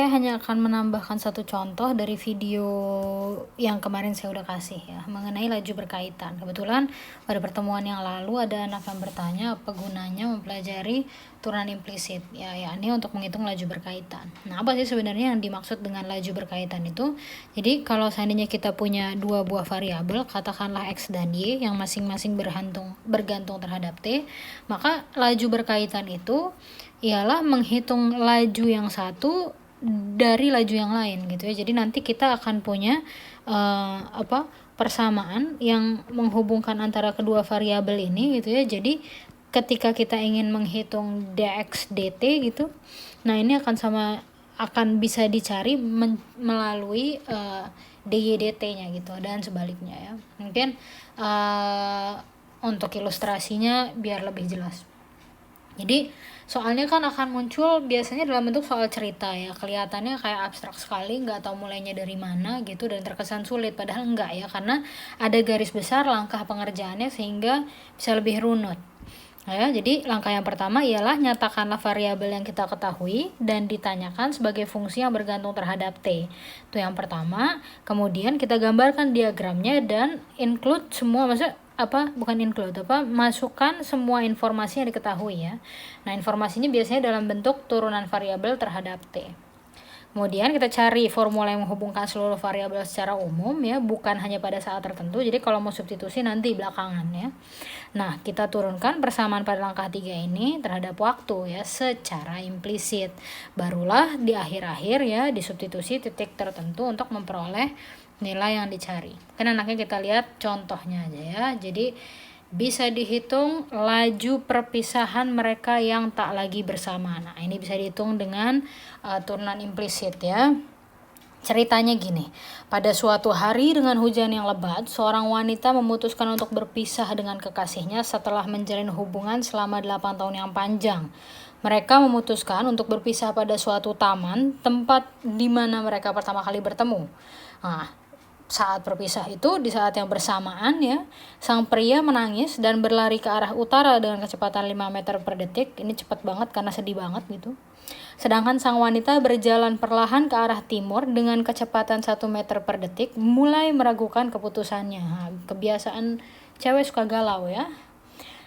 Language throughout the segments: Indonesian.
Saya hanya akan menambahkan satu contoh dari video yang kemarin saya udah kasih ya, mengenai laju berkaitan. Kebetulan pada pertemuan yang lalu ada anak yang bertanya apa gunanya mempelajari turunan implisit ya, yakni untuk menghitung laju berkaitan. Nah, apa sih sebenarnya yang dimaksud dengan laju berkaitan itu? Jadi kalau seandainya kita punya dua buah variabel, katakanlah X dan Y yang masing-masing bergantung terhadap T, maka laju berkaitan itu ialah menghitung laju yang satu dari laju yang lain gitu ya. Jadi nanti kita akan punya persamaan yang menghubungkan antara kedua variabel ini gitu ya. Jadi ketika kita ingin menghitung dx dt gitu, nah ini akan bisa dicari melalui dy dt-nya gitu dan sebaliknya ya. Mungkin untuk ilustrasinya biar lebih jelas. Jadi soalnya kan akan muncul biasanya dalam bentuk soal cerita ya, kelihatannya kayak abstrak sekali, nggak tahu mulainya dari mana gitu dan terkesan sulit, padahal enggak ya, karena ada garis besar langkah pengerjaannya sehingga bisa lebih runut ya. Jadi langkah yang pertama ialah nyatakanlah variabel yang kita ketahui dan ditanyakan sebagai fungsi yang bergantung terhadap T. Itu yang pertama. Kemudian kita gambarkan diagramnya dan include semua, masukkan semua informasi yang diketahui ya. Nah, informasinya biasanya dalam bentuk turunan variabel terhadap T. Kemudian kita cari formula yang menghubungkan seluruh variabel secara umum ya, bukan hanya pada saat tertentu. Jadi kalau mau substitusi nanti belakangan ya. Nah, kita turunkan persamaan pada langkah 3 ini terhadap waktu ya secara implisit. Barulah di akhir-akhir ya disubstitusi titik tertentu untuk memperoleh nilai yang dicari. Kan anaknya kita lihat contohnya aja ya. Jadi bisa dihitung laju perpisahan mereka yang tak lagi bersama. Nah, ini bisa dihitung dengan turunan implisit ya. Ceritanya gini, pada suatu hari dengan hujan yang lebat, seorang wanita memutuskan untuk berpisah dengan kekasihnya setelah menjalin hubungan selama 8 tahun yang panjang. Mereka memutuskan untuk berpisah pada suatu taman, tempat di mana mereka pertama kali bertemu. Nah, saat berpisah itu, di saat yang bersamaan ya, sang pria menangis dan berlari ke arah utara dengan kecepatan 5 meter per detik. Ini cepat banget karena sedih banget gitu. Sedangkan sang wanita berjalan perlahan ke arah timur dengan kecepatan 1 meter per detik, mulai meragukan keputusannya. Nah, kebiasaan cewek suka galau ya.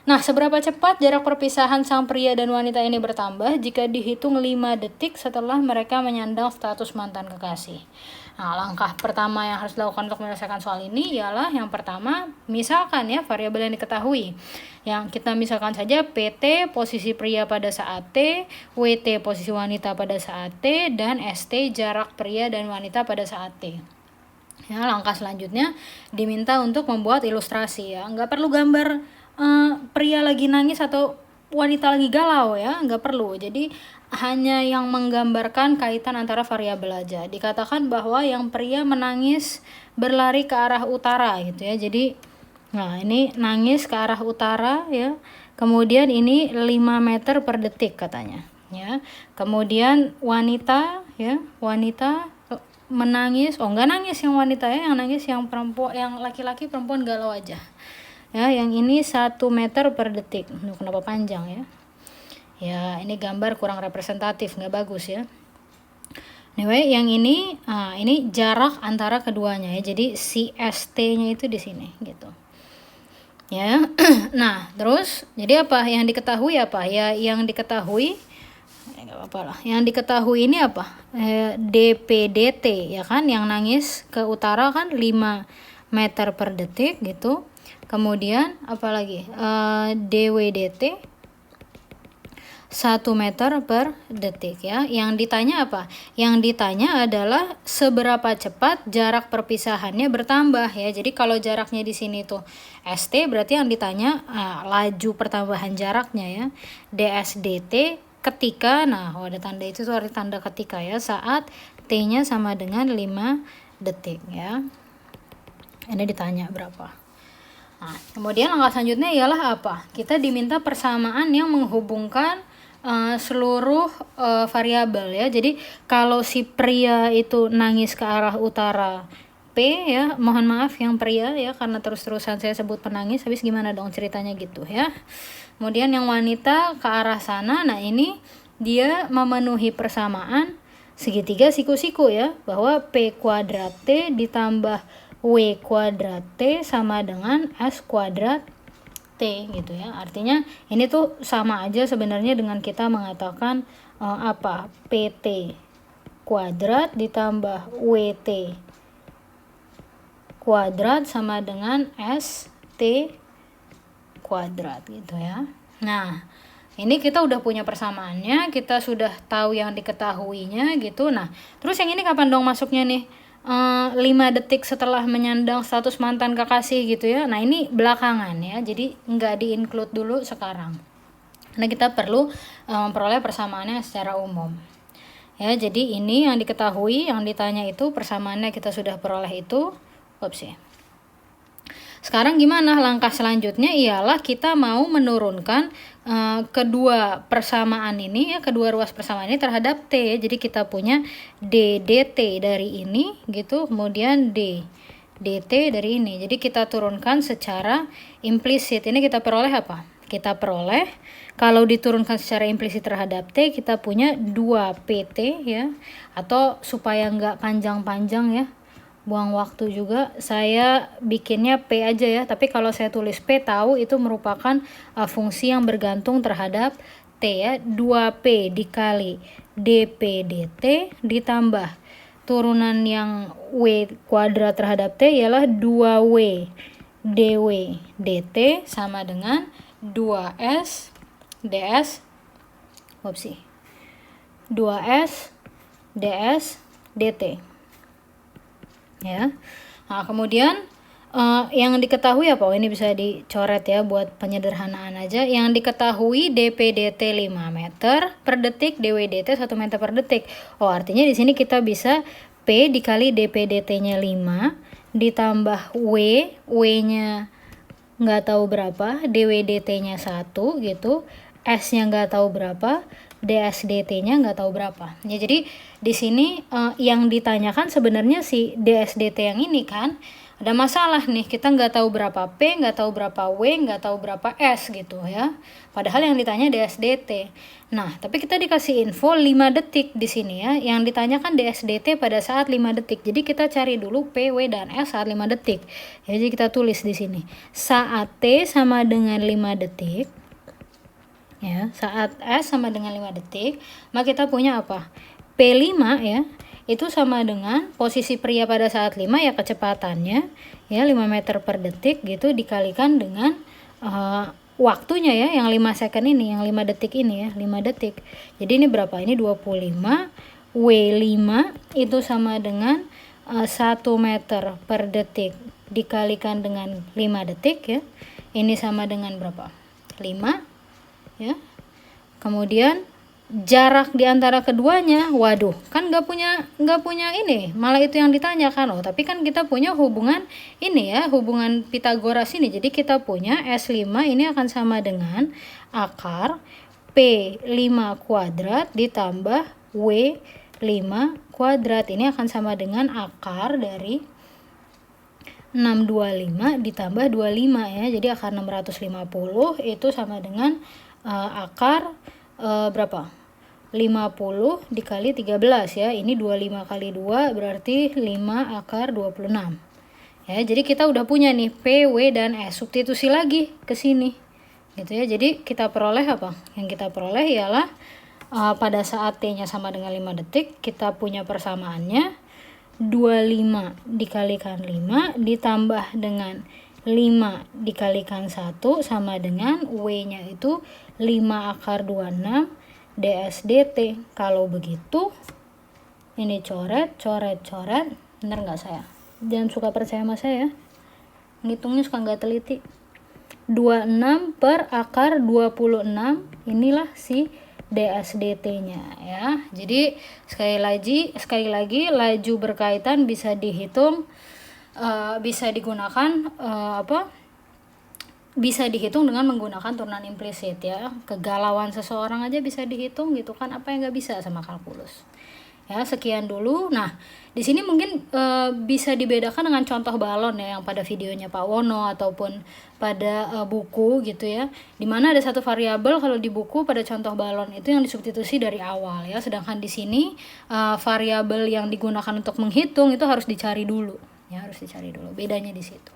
Nah, seberapa cepat jarak perpisahan sang pria dan wanita ini bertambah jika dihitung 5 detik setelah mereka menyandang status mantan kekasih? Nah, langkah pertama yang harus dilakukan untuk menyelesaikan soal ini ialah yang pertama, misalkan ya variabel yang diketahui. Yang kita misalkan saja PT posisi pria pada saat T, WT posisi wanita pada saat T, dan ST jarak pria dan wanita pada saat T. Ya, langkah selanjutnya diminta untuk membuat ilustrasi ya. Nggak perlu gambar pria lagi nangis atau wanita lagi galau ya, nggak perlu. Jadi hanya yang menggambarkan kaitan antara variabel aja. Dikatakan bahwa yang pria menangis berlari ke arah utara gitu ya. Jadi nah ini nangis ke arah utara ya. Kemudian ini 5 meter per detik katanya ya. Kemudian wanita menangis, nggak nangis yang wanita ya, yang nangis yang perempuan, yang laki-laki, perempuan galau aja ya. Yang ini 1 meter per detik. Kenapa panjang ya? Ya, ini gambar kurang representatif, nggak bagus ya. Anyway, yang ini jarak antara keduanya ya. Jadi si ST-nya itu di sini gitu. Ya. Nah, terus jadi apa yang diketahui apa? Ya, yang diketahui enggak apa-apa lah. Yang diketahui ini apa? DPDT ya kan, yang nangis ke utara kan 5 meter per detik gitu. Kemudian apalagi DWDT 1 meter per detik ya. Yang ditanya apa? Yang ditanya adalah seberapa cepat jarak perpisahannya bertambah ya. Jadi kalau jaraknya di sini tuh ST, berarti yang ditanya laju pertambahan jaraknya ya. DSDT ketika, ada tanda itu tuh arti tanda ketika ya, saat T-nya sama dengan 5 detik ya. Ini ditanya berapa. Nah, kemudian langkah selanjutnya ialah apa? Kita diminta persamaan yang menghubungkan seluruh variabel ya. Jadi kalau si pria itu nangis ke arah utara P ya, mohon maaf yang pria ya, karena terus-terusan saya sebut penangis, habis gimana dong ceritanya gitu ya. Kemudian yang wanita ke arah sana, nah ini dia memenuhi persamaan segitiga siku-siku ya, bahwa P kuadrat T ditambah W kuadrat T sama dengan S kuadrat T gitu ya. Artinya ini tuh sama aja sebenarnya dengan kita mengatakan PT kuadrat ditambah WT kuadrat sama dengan ST kuadrat gitu ya. Nah, ini kita udah punya persamaannya, kita sudah tahu yang diketahuinya gitu. Nah, terus yang ini kapan dong masuknya nih? 5 detik setelah menyandang status mantan kekasih gitu ya. Nah, ini belakangan ya, jadi nggak di-include dulu sekarang. Nah, kita perlu memperoleh persamaannya secara umum. Ya, jadi ini yang diketahui, yang ditanya itu persamaannya kita sudah peroleh itu. Sekarang gimana langkah selanjutnya? Ialah kita mau menurunkan kedua persamaan ini ya, kedua ruas persamaan ini terhadap T. Jadi kita punya D dt dari ini gitu, kemudian D dt dari ini. Jadi kita turunkan secara implisit. Ini kita peroleh apa? Kita peroleh kalau diturunkan secara implisit terhadap T, kita punya 2PT ya, atau supaya nggak panjang-panjang ya, buang waktu juga, saya bikinnya P aja ya, tapi kalau saya tulis P, tahu itu merupakan fungsi yang bergantung terhadap T ya. 2P dikali dP dt ditambah turunan yang W kuadrat terhadap T ialah 2W dW dt sama dengan 2S ds 2S ds dt ya. Nah, kemudian yang diketahui apa? Ini bisa dicoret ya buat penyederhanaan aja. Yang diketahui dP dt 5 meter per detik, dW dt 1 meter per detik. Oh, artinya di sini kita bisa P dikali dP dt-nya 5 ditambah W-nya nggak tahu berapa, dW dt-nya 1 gitu, S-nya nggak tahu berapa, ds dt-nya nggak tahu berapa. Ya, jadi di sini yang ditanyakan sebenarnya si ds dt yang ini kan. Ada masalah nih, kita nggak tahu berapa P, nggak tahu berapa W, nggak tahu berapa S gitu ya. Padahal yang ditanya ds dt. Nah, tapi kita dikasih info 5 detik di sini ya. Yang ditanyakan ds dt pada saat 5 detik. Jadi kita cari dulu P, W, dan S saat 5 detik. Ya, jadi kita tulis di sini. Saat T sama dengan 5 detik. Ya, saat S sama dengan 5 detik, maka kita punya apa? P5 ya, itu sama dengan posisi pria pada saat 5 ya, kecepatannya ya 5 meter per detik gitu dikalikan dengan waktunya ya, yang 5 second ini, yang 5 detik ini ya, 5 detik. Jadi ini berapa? Ini 25, W5 itu sama dengan 1 meter per detik dikalikan dengan 5 detik ya. Ini sama dengan berapa? 5 ya. Kemudian jarak di antara keduanya, waduh, kan nggak punya ini, malah itu yang ditanyakan. Oh, tapi kan kita punya hubungan ini ya, hubungan Pitagoras ini. Jadi kita punya S5 ini akan sama dengan akar P5 kuadrat ditambah W5 kuadrat. Ini akan sama dengan akar dari 625 ditambah 25 ya. Jadi akar 650 itu sama dengan akar berapa? 50 dikali 13 ya. Ini 25 kali 2 berarti 5 akar 26. Ya, jadi kita udah punya nih P, W, dan S. Substitusi lagi ke sini. Gitu ya. Jadi kita peroleh apa? Yang kita peroleh ialah pada saat T-nya sama dengan 5 detik, kita punya persamaannya 25 dikalikan 5 ditambah dengan 5 dikalikan 1 sama dengan W-nya itu 5 akar 26 ds dt. Kalau begitu ini coret. Bener nggak saya? Jangan suka percaya sama saya, ngitungnya suka nggak teliti. 26 per akar 26, inilah si ds dt-nya ya. Jadi sekali lagi laju berkaitan bisa dihitung, bisa digunakan bisa dihitung dengan menggunakan turunan implisit ya. Kegalauan seseorang aja bisa dihitung gitu kan, apa yang nggak bisa sama kalkulus. Ya, sekian dulu. Nah, di sini mungkin bisa dibedakan dengan contoh balon ya, yang pada videonya Pak Wono ataupun pada buku gitu ya. Dimana ada satu variabel kalau di buku pada contoh balon itu yang disubstitusi dari awal ya. Sedangkan di sini variabel yang digunakan untuk menghitung itu harus dicari dulu. Ya, harus dicari dulu. Bedanya di situ.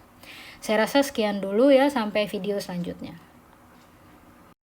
Saya rasa sekian dulu ya, sampai video selanjutnya.